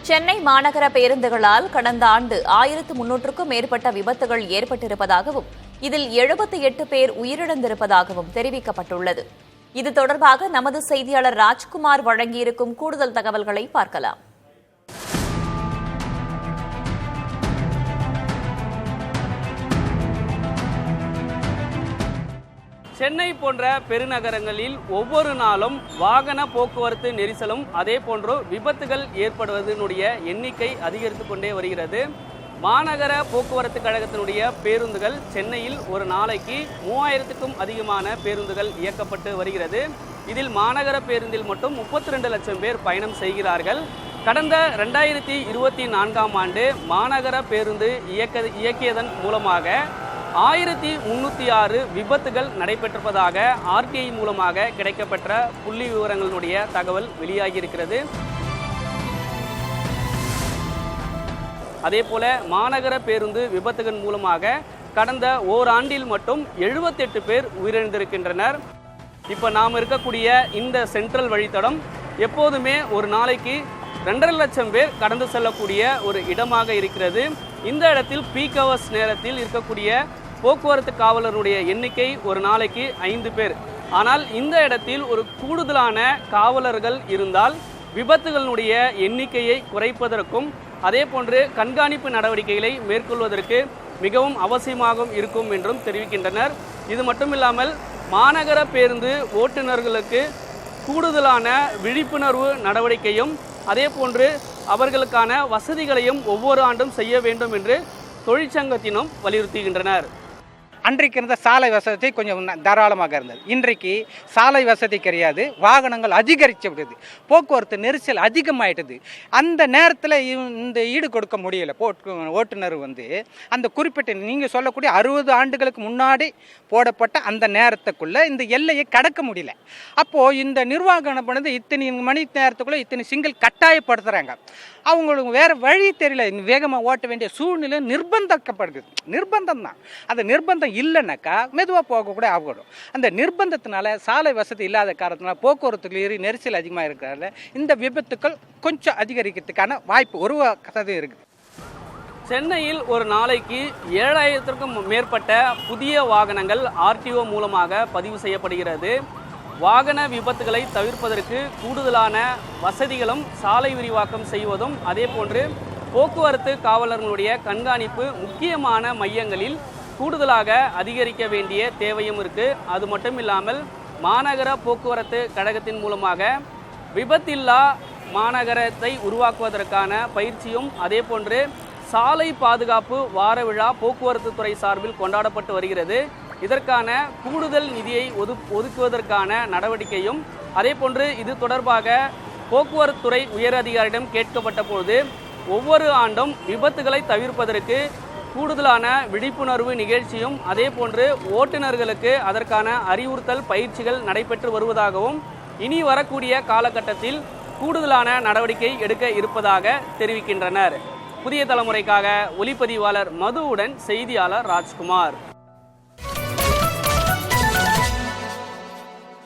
சென்னை மாநகர பேருந்துகளால் கடந்த ஆண்டு 1300க்கும் மேற்பட்ட விபத்துகள் ஏற்பட்டிருப்பதாகவும் இதில் 78 பேர் உயிரிழந்திருப்பதாகவும் தெரிவிக்கப்பட்டுள்ளது. இது தொடர்பாக நமது செய்தியாளர் ராஜ்குமார் வழங்கியிருக்கும் கூடுதல் தகவல்களை பார்க்கலாம். சென்னை போன்ற பெருநகரங்களில் ஒவ்வொரு நாளும் வாகன போக்குவரத்து நெரிசலும் அதே போன்று விபத்துகள் ஏற்படுவதனுடைய எண்ணிக்கை அதிகரித்து கொண்டே வருகிறது. மாநகர போக்குவரத்து கழகத்தினுடைய பேருந்துகள் சென்னையில் ஒரு நாளைக்கு 3000க்கும் அதிகமான பேருந்துகள் இயக்கப்பட்டு வருகிறது. இதில் மாநகர பேருந்தில் மட்டும் 32 லட்சம் பேர் பயணம் செய்கிறார்கள். கடந்த 2024ஆம் ஆண்டு மாநகர பேருந்து இயக்கியதன் மூலமாக 1306 விபத்துகள் நடைபெற்றிருப்பதாக ஆர்டிஐ மூலமாக கிடைக்கப்பெற்ற புள்ளி விவரங்களுடைய தகவல் வெளியாகியிருக்கிறது. அதேபோல மாநகர பேருந்து விபத்துகள் மூலமாக கடந்த ஓராண்டில் மட்டும் 78 பேர் உயிரிழந்திருக்கின்றனர். இப்போ நாம் இருக்கக்கூடிய இந்த சென்ட்ரல் வழித்தடம் எப்போதுமே ஒரு நாளைக்கு 2.5 லட்சம் பேர் கடந்து செல்லக்கூடிய ஒரு இடமாக இருக்கிறது. இந்த இடத்தில் பீக் ஹவர்ஸ் நேரத்தில் இருக்கக்கூடிய போக்குவரத்து காவலருடைய எண்ணிக்கை ஒரு நாளைக்கு 5 பேர். ஆனால் இந்த இடத்தில் ஒரு கூடுதலான காவலர்கள் இருந்தால் விபத்துகளுடைய எண்ணிக்கையை குறைப்பதற்கும் அதே போன்று கண்காணிப்பு நடவடிக்கைகளை மேற்கொள்வதற்கு மிகவும் அவசியமாக இருக்கும் என்றும் தெரிவிக்கின்றனர். இது மட்டுமில்லாமல் மாநகர பேருந்து ஓட்டுநர்களுக்கு கூடுதலான விழிப்புணர்வு நடவடிக்கையும் அதே போன்று அவர்களுக்கான வசதிகளையும் ஒவ்வொரு ஆண்டும் செய்ய வேண்டும் என்று தொழிற்சங்கத்தினும் வலியுறுத்துகின்றனர். அன்றைக்கு இருந்த சாலை வசதி கொஞ்சம் தாராளமாக இருந்தது. இன்றைக்கு சாலை வசதி கிடையாது, வாகனங்கள் அதிகரித்து விடுது, போக்குவரத்து நெரிசல் அதிகமாயிட்டது. அந்த நேரத்தில் இந்த ஈடு கொடுக்க முடியல. ஓட்டுநர் அந்த குறிப்பிட்ட நீங்கள் சொல்லக்கூடிய 60 ஆண்டுகளுக்கு முன்னாடி போடப்பட்ட அந்த நேரத்துக்குள்ளே இந்த எல்லையை கடக்க முடியல. அப்போது இந்த நிர்வாகம் பண்ணது இத்தனை மணி நேரத்துக்குள்ளே இத்தனை சிங்கிள் கட்டாயப்படுத்துகிறாங்க. அவங்களுக்கு வேறு வழி தெரியல, வேகமாக ஓட்ட வேண்டிய சூழ்நிலை நிர்பந்திக்கப்படுது. நிர்பந்தம் தான். அந்த நிர்பந்தம் இல்லைன்னாக்கா மெதுவாக போகக்கூட ஆகணும். அந்த நிர்பந்தத்தினால சாலை வசதி இல்லாத காரணத்தினால போக்குவரத்து நெரிசல் அதிகமாக இருக்கிறதால இந்த விபத்துக்கள் கொஞ்சம் அதிகரிக்கிறதுக்கான வாய்ப்பு ஒரு கதை இருக்குது. சென்னையில் ஒரு நாளைக்கு 7000க்கும் மேற்பட்ட புதிய வாகனங்கள் ஆர்டிஓ மூலமாக பதிவு செய்யப்படுகிறது. வாகன விபத்துகளை தவிர்ப்பதற்கு கூடுதலான வசதிகளும் சாலை விரிவாக்கம் செய்வதும் அதே போன்று போக்குவரத்து காவலர்களுடைய கண்காணிப்பு முக்கியமான மையங்களில் கூடுதலாக அதிகரிக்க வேண்டிய தேவையும் இருக்குது. அது மட்டும் இல்லாமல் மாநகர போக்குவரத்து கழகத்தின் மூலமாக விபத்தில்லா மாநகரத்தை உருவாக்குவதற்கான பயிற்சியும் அதே போன்று சாலை பாதுகாப்பு வார விழா போக்குவரத்து துறை சார்பில் கொண்டாடப்பட்டு வருகிறது. இதற்கான கூடுதல் நிதியை ஒதுக்குவதற்கான நடவடிக்கையும் அதே போன்று இது தொடர்பாக போக்குவரத்து துறை உயர் அதிகாரியிடம் கேட்கப்பட்ட போது ஒவ்வொரு ஆண்டும் விபத்துகளை தவிர்ப்பதற்கு கூடுதலான விழிப்புணர்வு நிகழ்ச்சியும் அதே போன்று ஓட்டுநர்களுக்கு அதற்கான அறிவுறுத்தல் பயிற்சிகள் நடைபெற்று வருவதாகவும் இனி வரக்கூடிய காலகட்டத்தில் கூடுதலான நடவடிக்கை எடுக்க இருப்பதாக தெரிவிக்கின்றனர். புதிய தலைமுறைக்காக ஒளிப்பதிவாளர் மதுவுடன் செய்தியாளர் ராஜ்குமார்.